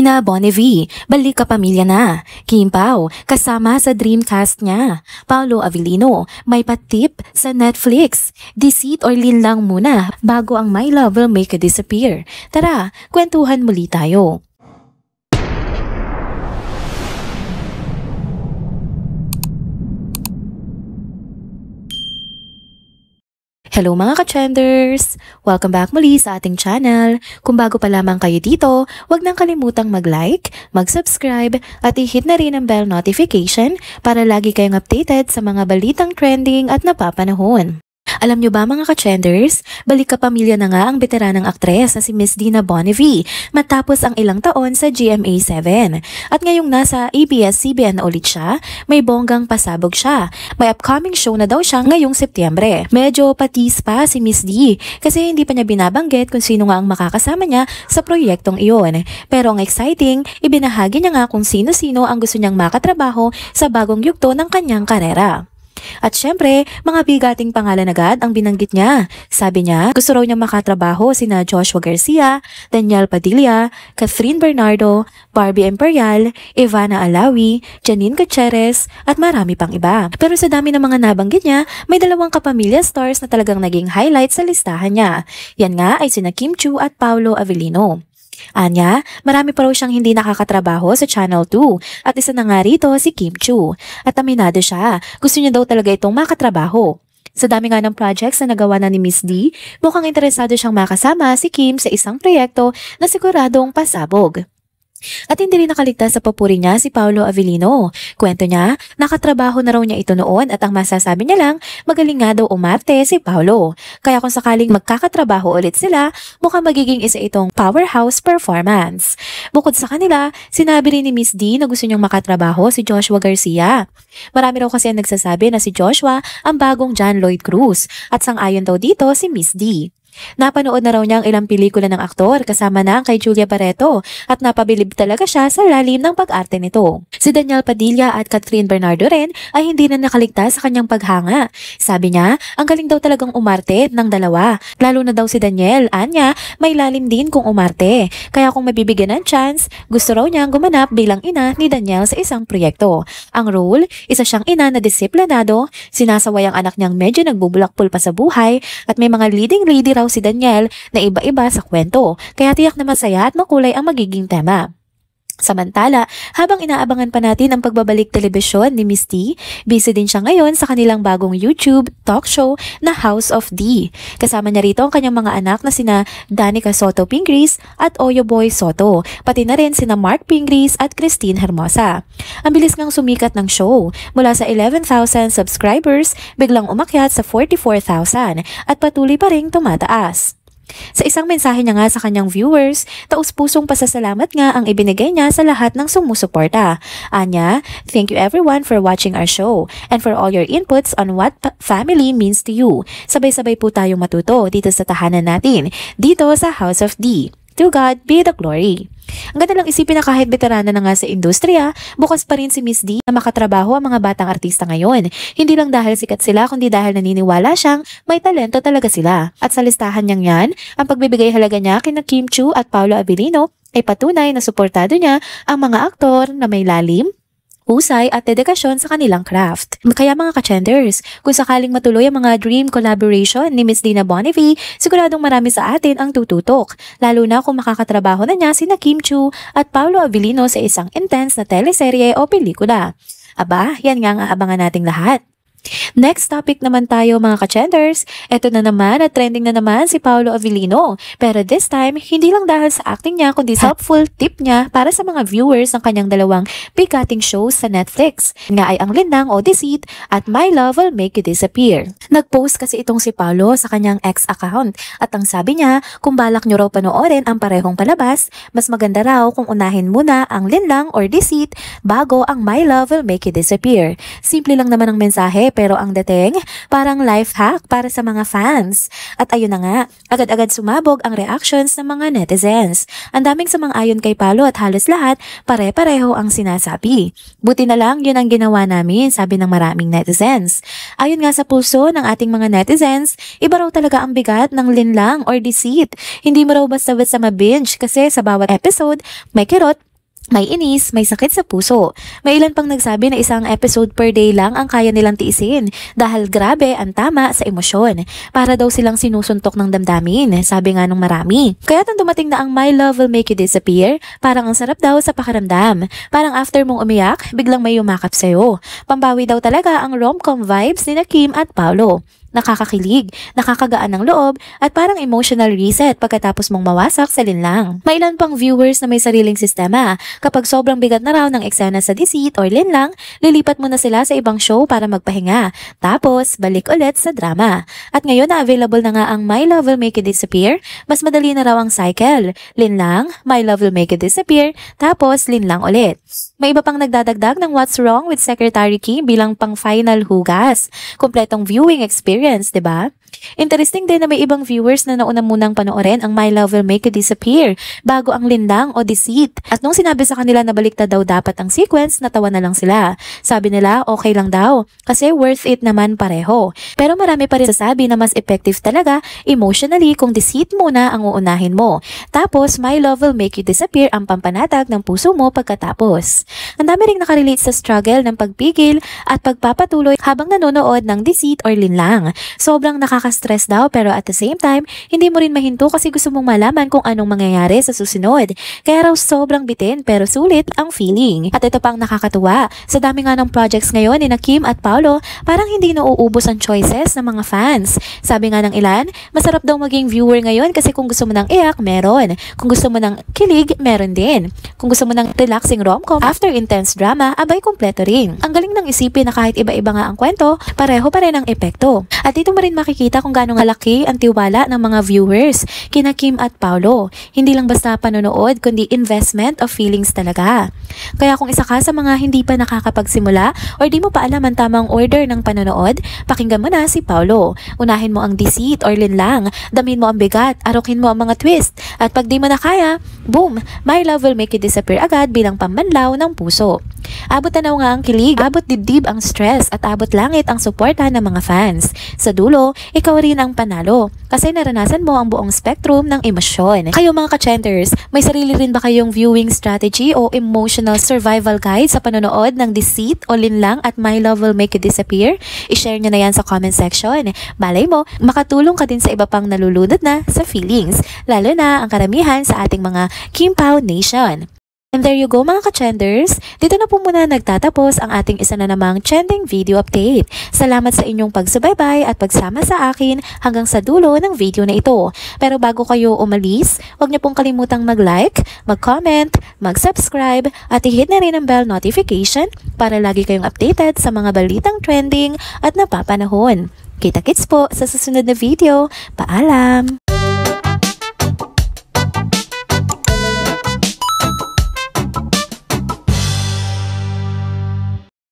Dina Bonnevie, balik kapamilya na. Kim Pao, kasama sa Dreamcast niya. Paolo Avellino, may patip sa Netflix. Deceit or linlang muna bago ang My Love Will Make You Disappear. Tara, kwentuhan muli tayo. Hello mga ka-trenders! Welcome back muli sa ating channel. Kung bago pa lamang kayo dito, huwag nang kalimutang mag-like, mag-subscribe at i-hit na rin ang bell notification para lagi kayong updated sa mga balitang trending at napapanahon. Alam nyo ba mga ka-trenders, balik kapamilya na nga ang veteranang aktres na si Miss Dina Bonnevie matapos ang ilang taon sa GMA7. At ngayong nasa ABS-CBN na ulit siya, may bonggang pasabog siya. May upcoming show na daw siya ngayong Setyembre. Medyo patis pa si Miss D kasi hindi pa niya binabanggit kung sino nga ang makakasama niya sa proyektong iyon. Pero ang exciting, ibinahagi niya nga kung sino-sino ang gusto niyang makatrabaho sa bagong yugto ng kanyang karera. At syempre, mga bigating pangalan agad ang binanggit niya. Sabi niya, gusto raw niya makatrabaho sina Joshua Garcia, Daniel Padilla, Catherine Bernardo, Barbie Imperial, Ivana Alawi, Janine Gutierrez, at marami pang iba. Pero sa dami ng mga nabanggit niya, may dalawang kapamilya stars na talagang naging highlight sa listahan niya. Yan nga ay sina Kim Chiu at Paolo Avellino. Anya, marami pa raw siyang hindi nakakatrabaho sa Channel 2 at isa na nga rito si Kim Chiu. At aminado siya, gusto niya daw talaga itong makatrabaho. Sa dami nga ng projects na nagawa na ni Miss D, mukhang interesado siyang makasama si Kim sa isang proyekto na siguradong pasabog. At hindi rin nakaligtas sa papuri niya si Paolo Avellino. Kwento niya, nakatrabaho na raw niya ito noon at ang masasabi niya lang, magaling nga daw umarte si Paolo. Kaya kung sakaling magkakatrabaho ulit sila, mukhang magiging isa itong powerhouse performance. Bukod sa kanila, sinabi rin ni Miss D na gusto niyang makatrabaho si Joshua Garcia. Marami raw kasi ang nagsasabi na si Joshua ang bagong John Lloyd Cruz at sang-ayon daw dito si Miss D. Napanood na raw niya ang ilang pelikula ng aktor kasama na ang kay Julia Barreto at napabilib talaga siya sa lalim ng pag-arte nito. Si Daniel Padilla at Catherine Bernardo rin ay hindi na nakaligtas sa kanyang paghanga. Sabi niya, ang galing daw talagang umarte ng dalawa. Lalo na daw si Daniel, anya, may lalim din kung umarte. Kaya kung mabibigyan ng chance, gusto raw niyang gumanap bilang ina ni Daniel sa isang proyekto. Ang role, isa siyang ina na disiplinado, sinasaway ang anak niyang medyo nagbubulakpul pa sa buhay at may mga leading lady raw si Daniel na iba-iba sa kwento, kaya tiyak na masaya at makulay ang magiging tema. Samantala, habang inaabangan pa natin ang pagbabalik telebisyon ni Miss D, busy din siya ngayon sa kanilang bagong YouTube talk show na House of D. Kasama niya rito ang kanyang mga anak na sina Danica Soto Pingris at Oyo Boy Soto, pati na rin sina Mark Pingris at Christine Hermosa. Ang bilis ngang sumikat ng show, mula sa 11,000 subscribers, biglang umakyat sa 44,000 at patuloy pa ring tumataas. Sa isang mensahe niya nga sa kanyang viewers, taus-pusong pasasalamat nga ang ibinigay niya sa lahat ng sumusuporta. Anya, thank you everyone for watching our show and for all your inputs on what family means to you. Sabay-sabay po tayong matuto dito sa tahanan natin, dito sa House of D. To God be the glory. Ang ganda lang isipin na kahit veterana na nga sa industriya, bukas pa rin si Miss D na makatrabaho ang mga batang artista ngayon. Hindi lang dahil sikat sila, kundi dahil naniniwala siyang may talento talaga sila. At sa listahan niyang yan, ang pagbibigay halaga niya kina Kim Chiu at Paolo Avellino ay patunay na suportado niya ang mga aktor na may lalim, husay at dedikasyon sa kanilang craft. Kaya mga ka-trenders, kung sakaling matuloy ang mga dream collaboration ni Miss Dina Bonnevie, siguradong marami sa atin ang tututok. Lalo na kung makakatrabaho na niya sina Kim Chiu at Paolo Avellino sa isang intense na teleserye o pelikula. Aba, yan nga ang aabangan nating lahat. Next topic naman tayo mga ka-trenders. Ito na naman at trending na naman si Paolo Avellino. Pero this time, hindi lang dahil sa acting niya kundi sa helpful tip niya para sa mga viewers ng kanyang dalawang bigating shows sa Netflix. Nga ay ang Linlang o Deceit at My Love Will Make You Disappear. Nag-post kasi itong si Paolo sa kanyang ex account at ang sabi niya, kung balak nyo raw panoorin ang parehong palabas, mas maganda raw kung unahin muna ang Linlang or Deceit bago ang My Love Will Make You Disappear. Simple lang naman ang mensahe pero ang dating, parang life hack para sa mga fans. At ayun na nga, agad-agad sumabog ang reactions ng mga netizens. Ang daming sumang-ayon kay Paolo at halos lahat, pare-pareho ang sinasabi. Buti na lang yun ang ginawa namin, sabi ng maraming netizens. Ayon nga sa pulso ng ating mga netizens, iba raw talaga ang bigat ng Linlang or Deceit. Hindi mo raw basta-basta mabinge kasi sa bawat episode, may kirot May inis, may sakit sa puso. May ilan pang nagsabi na isang episode per day lang ang kaya nilang tiisin dahil grabe ang tama sa emosyon. Para daw silang sinusuntok ng damdamin, sabi nga nung marami. Kaya nang dumating na ang My Love Will Make You Disappear, parang ang sarap daw sa pakiramdam. Parang after mong umiyak, biglang may yumakap sa'yo. Pambawi daw talaga ang rom-com vibes ni Kim at Paolo. Nakakakilig, nakakagaan ng loob, at parang emotional reset pagkatapos mong mawasak sa linlang. May ilan pang viewers na may sariling sistema. Kapag sobrang bigat na raw ng eksena sa deceit or linlang, lilipat mo na sila sa ibang show para magpahinga. Tapos, balik ulit sa drama. At ngayon na available na nga ang My Love Will Make You Disappear, mas madali na raw ang cycle. Linlang, My Love Will Make You Disappear, tapos linlang ulit. May iba pang nagdadagdag ng What's Wrong with Secretary Kim bilang pang final hugas. Kompletong viewing experience, 'di ba? Interesting din na may ibang viewers na nauna munang panoorin ang My Love Will Make You Disappear bago ang linlang o deceit. At nung sinabi sa kanila na baliktad daw dapat ang sequence, natawa na lang sila. Sabi nila okay lang daw kasi worth it naman pareho. Pero marami pa rin sasabi na mas effective talaga emotionally kung deceit muna ang uunahin mo. Tapos My Love Will Make You Disappear ang pampanatag ng puso mo pagkatapos. Ang dami ring nakarelate sa struggle ng pagpigil at pagpapatuloy habang nanonood ng deceit or linlang. Sobrang nakaka-stress daw pero at the same time, hindi mo rin mahinto kasi gusto mong malaman kung anong mangyayari sa susunod. Kaya raw sobrang bitin pero sulit ang feeling. At ito pang nakakatuwa, sa dami nga ng projects ngayon ni Kim at Paolo, parang hindi nauubos ang choices ng mga fans. Sabi nga ng ilan, masarap daw maging viewer ngayon kasi kung gusto mo ng iyak, meron. Kung gusto mo ng kilig, meron din. Kung gusto mo ng relaxing rom-com after intense drama, abay kompleto rin. Ang galing ng isipin na kahit iba-iba nga ang kwento, pareho pa rin ang epekto. At dito mo rin makikita kung gaano kalaki ang tiwala ng mga viewers kina Kim at Paolo. Hindi lang basta panonood kundi investment of feelings talaga. Kaya kung isa ka sa mga hindi pa nakakapagsimula or di mo pa alam ang tamang order ng panonood, pakinggan mo na si Paolo. Unahin mo ang deceit or linlang, damin mo ang bigat, arukin mo ang mga twist, at pag di mo na kaya, boom! My Love Will Make You Disappear agad bilang pambanlaw ng puso. Abot tanaw nga ang kilig, abot dibdib ang stress, at abot langit ang suporta ng mga fans. Sa dulo, ikaw rin ang panalo kasi naranasan mo ang buong spectrum ng emosyon. Kayo mga ka-chenters, may sarili rin ba kayong viewing strategy o emotional survival guide sa panonood ng deceit o linlang at My Love Will Make You Disappear? I-share nyo na yan sa comment section. Malay mo, makatulong ka din sa iba pang nalulunod na sa feelings, lalo na ang karamihan sa ating mga Kim Pao Nation. And there you go mga ka-trenders, dito na po muna nagtatapos ang ating isa na namang trending video update. Salamat sa inyong pagsubaybay at pagsama sa akin hanggang sa dulo ng video na ito. Pero bago kayo umalis, huwag niyo pong kalimutang mag-like, mag-comment, mag-subscribe at i-hit na rin ang bell notification para lagi kayong updated sa mga balitang trending at napapanahon. Kita-kits po sa susunod na video. Paalam!